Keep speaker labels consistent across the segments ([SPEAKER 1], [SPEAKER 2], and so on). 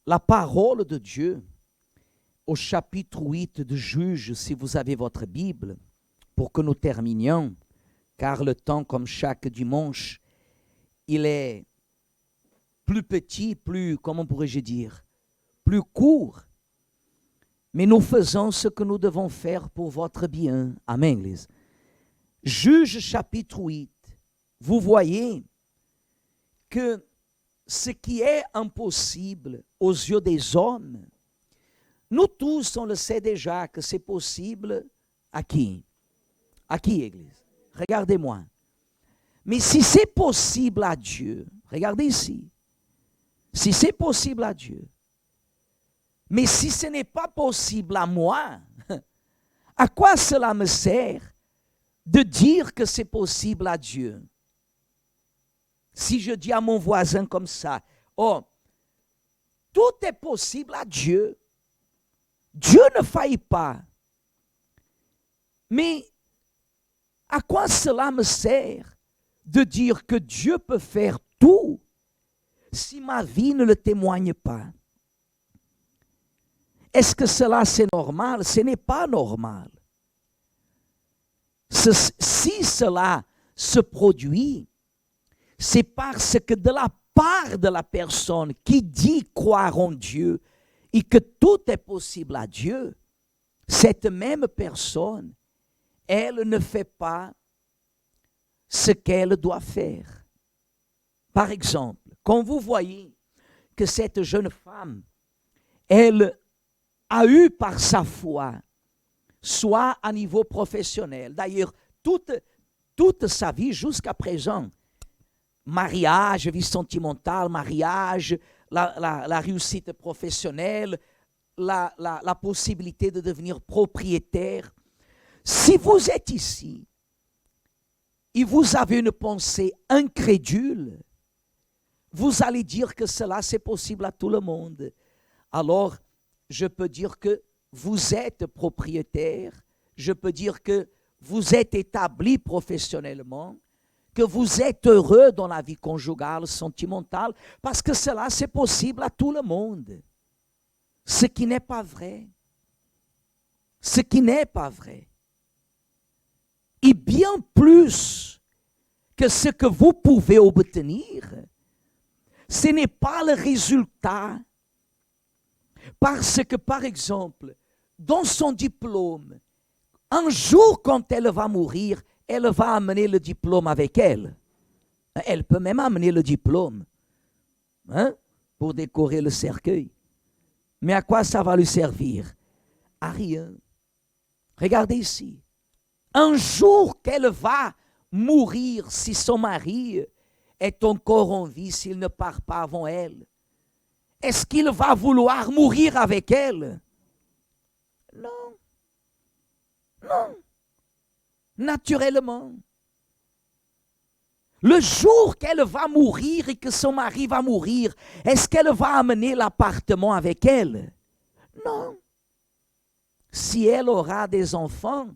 [SPEAKER 1] la parole de Dieu au chapitre 8 de Juges, si vous avez votre Bible, pour que nous terminions, car le temps, comme chaque dimanche, il est plus petit, plus, comment pourrais-je dire, plus court. Mais nous faisons ce que nous devons faire pour votre bien. Amen, Église. Juges chapitre 8, vous voyez que ce qui est impossible aux yeux des hommes, nous tous, on le sait déjà que c'est possible à qui? À qui, Église? Regardez-moi. Mais si c'est possible à Dieu, regardez ici, si c'est possible à Dieu, mais si ce n'est pas possible à moi, à quoi cela me sert de dire que c'est possible à Dieu? Si je dis à mon voisin comme ça, oh, tout est possible à Dieu, Dieu ne faillit pas. Mais à quoi cela me sert de dire que Dieu peut faire tout si ma vie ne le témoigne pas? Est-ce que cela c'est normal? Ce n'est pas normal. Si cela se produit, c'est parce que de la part de la personne qui dit croire en Dieu et que tout est possible à Dieu, cette même personne, elle ne fait pas ce qu'elle doit faire. Par exemple, quand vous voyez que cette jeune femme, elle a eu par sa foi, soit à niveau professionnel, d'ailleurs, toute sa vie jusqu'à présent, mariage, vie sentimentale, mariage, la réussite professionnelle, la possibilité de devenir propriétaire. Si vous êtes ici et vous avez une pensée incrédule, vous allez dire que cela c'est possible à tout le monde. Alors, je peux dire que vous êtes propriétaire, je peux dire que vous êtes établi professionnellement, que vous êtes heureux dans la vie conjugale, sentimentale, parce que cela c'est possible à tout le monde. Ce qui n'est pas vrai. Ce qui n'est pas vrai. Et bien plus que ce que vous pouvez obtenir, ce n'est pas le résultat. Parce que, par exemple, dans son diplôme, un jour quand elle va mourir, elle va amener le diplôme avec elle. Elle peut même amener le diplôme pour décorer le cercueil. Mais à quoi ça va lui servir? À rien. Regardez ici. Un jour qu'elle va mourir, si son mari est encore en vie, s'il ne part pas avant elle, est-ce qu'il va vouloir mourir avec elle? Non. Non. Naturellement. Le jour qu'elle va mourir et que son mari va mourir, est-ce qu'elle va amener l'appartement avec elle? Non. Si elle aura des enfants,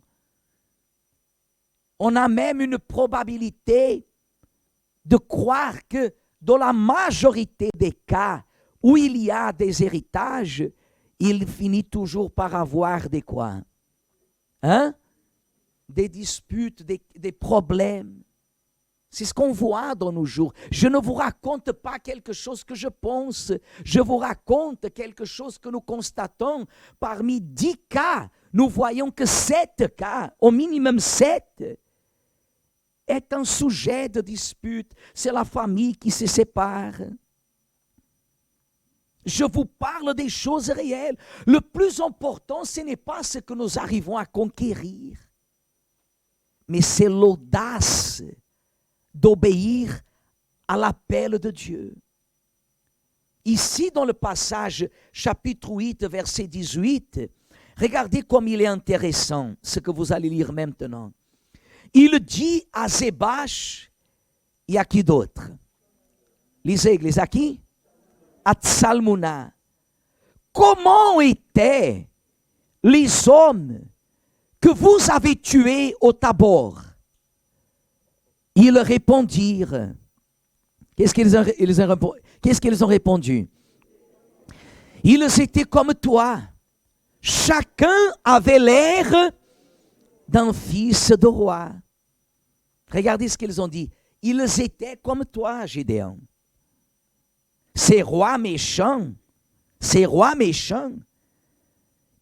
[SPEAKER 1] on a même une probabilité de croire que dans la majorité des cas où il y a des héritages, il finit toujours par avoir des quoi? Des disputes, des problèmes. C'est ce qu'on voit dans nos jours. Je ne vous raconte pas quelque chose que je pense. Je vous raconte quelque chose que nous constatons. Parmi 10 cas, nous voyons que 7 cas, au minimum 7, est un sujet de dispute. C'est la famille qui se sépare. Je vous parle des choses réelles. Le plus important, ce n'est pas ce que nous arrivons à conquérir, mais c'est l'audace d'obéir à l'appel de Dieu. Ici, dans le passage chapitre 8, verset 18, regardez comme il est intéressant, ce que vous allez lire maintenant. Il dit à Zébach, et à qui d'autre? Lisez, Église, à qui? À Tsalmouna. Comment étaient les hommes que vous avez tués au Tabor? Ils répondirent. Qu'est-ce qu'ils ont répondu? Ils étaient comme toi. Chacun avait l'air d'un fils de roi. Regardez ce qu'ils ont dit. Ils étaient comme toi, Gédéon. Ces rois méchants,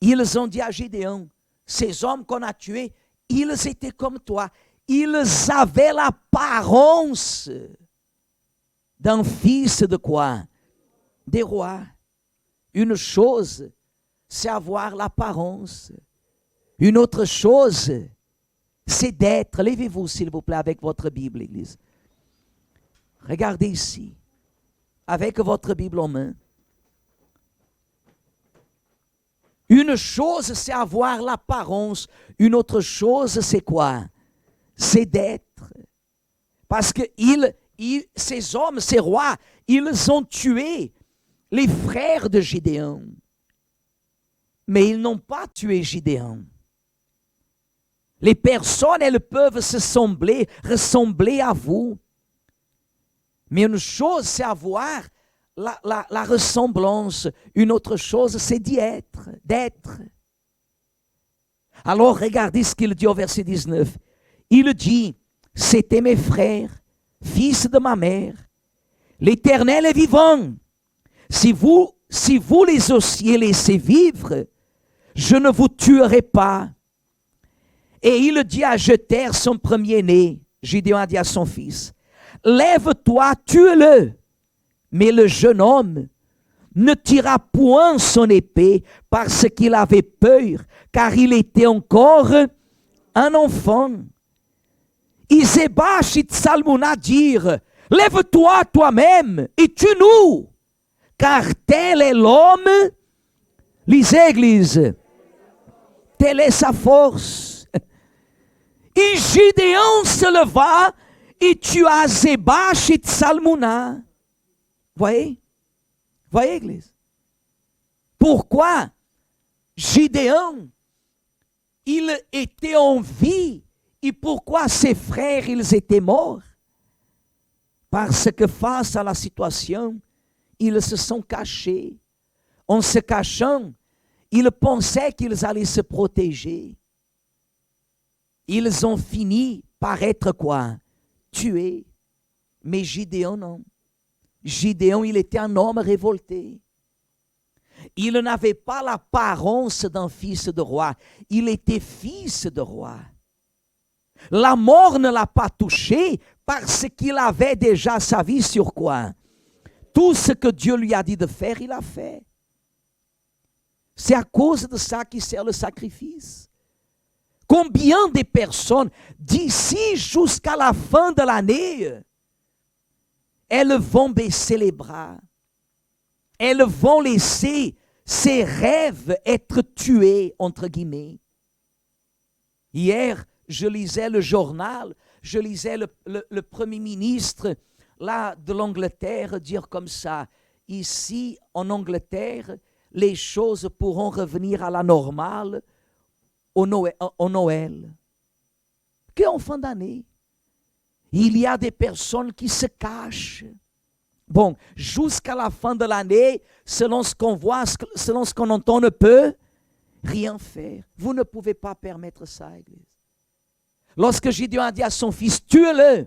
[SPEAKER 1] ils ont dit à Gédéon, ces hommes qu'on a tués, ils étaient comme toi. Ils avaient l'apparence d'un fils de quoi? Des rois. Une chose, c'est avoir l'apparence. Une autre chose, c'est d'être. Levez-vous, s'il vous plaît, avec votre Bible, Église. Regardez ici, avec votre Bible en main. Une chose, c'est avoir l'apparence. Une autre chose, c'est quoi? C'est d'être. Parce que ces hommes, ces rois, ils ont tué les frères de Gédéon. Mais ils n'ont pas tué Gédéon. Les personnes, elles peuvent ressembler à vous. Mais une chose, c'est avoir la ressemblance. Une autre chose, c'est d'être. Alors, regardez ce qu'il dit au verset 19. Il dit, c'était mes frères, fils de ma mère. L'Éternel est vivant. Si vous les eussiez laissés vivre, je ne vous tuerai pas. Et il dit à Jether, son premier-né, Gédéon a dit à son fils, lève-toi, tue-le. Mais le jeune homme ne tira point son épée parce qu'il avait peur, car il était encore un enfant. Izébash et Tsalmouna dirent, lève-toi toi-même et tue-nous, car tel est l'homme, lisez Église, telle est sa force. Et Gédéon se leva et tua Zébash et Tsalmouna. Voyez, Église. Pourquoi Gédéon, il était en vie et pourquoi ses frères, ils étaient morts? Parce que face à la situation, ils se sont cachés. En se cachant, ils pensaient qu'ils allaient se protéger. Ils ont fini par être quoi? Tués. Mais Gédéon, non. Gédéon, il était un homme révolté. Il n'avait pas l'apparence d'un fils de roi. Il était fils de roi. La mort ne l'a pas touché parce qu'il avait déjà sa vie sur quoi? Tout ce que Dieu lui a dit de faire, il a fait. C'est à cause de ça qu'il sert le sacrifice. Combien de personnes, d'ici jusqu'à la fin de l'année, elles vont baisser les bras. Elles vont laisser ses rêves être tués, entre guillemets. Hier, je lisais le journal, je lisais le Premier ministre là, de l'Angleterre dire comme ça, ici en Angleterre, les choses pourront revenir à la normale au Noël. Qu'en fin d'année, il y a des personnes qui se cachent. Bon, jusqu'à la fin de l'année, selon ce qu'on voit, selon ce qu'on entend, on ne peut rien faire. Vous ne pouvez pas permettre ça, Église. Lorsque Gédéon a dit à son fils, tue-le,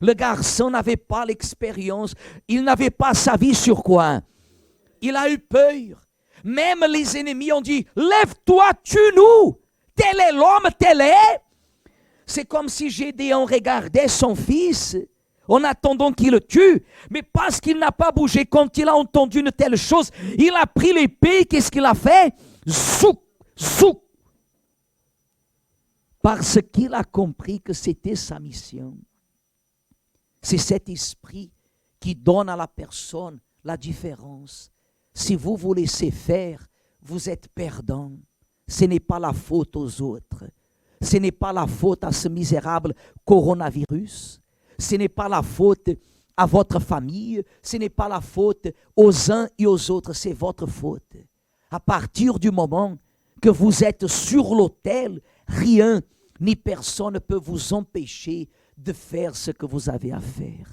[SPEAKER 1] le garçon n'avait pas l'expérience, il n'avait pas sa vie sur quoi? Il a eu peur. Même les ennemis ont dit, lève-toi, tue-nous. Tel est l'homme, tel est. C'est comme si Gédéon regardait son fils en attendant qu'il le tue. Mais parce qu'il n'a pas bougé, quand il a entendu une telle chose, il a pris l'épée, qu'est-ce qu'il a fait? Zouk, zouk. Parce qu'il a compris que c'était sa mission. C'est cet esprit qui donne à la personne la différence. Si vous vous laissez faire, vous êtes perdant. Ce n'est pas la faute aux autres. Ce n'est pas la faute à ce misérable coronavirus. Ce n'est pas la faute à votre famille. Ce n'est pas la faute aux uns et aux autres. C'est votre faute. À partir du moment que vous êtes sur l'autel, rien ni personne ne peut vous empêcher de faire ce que vous avez à faire.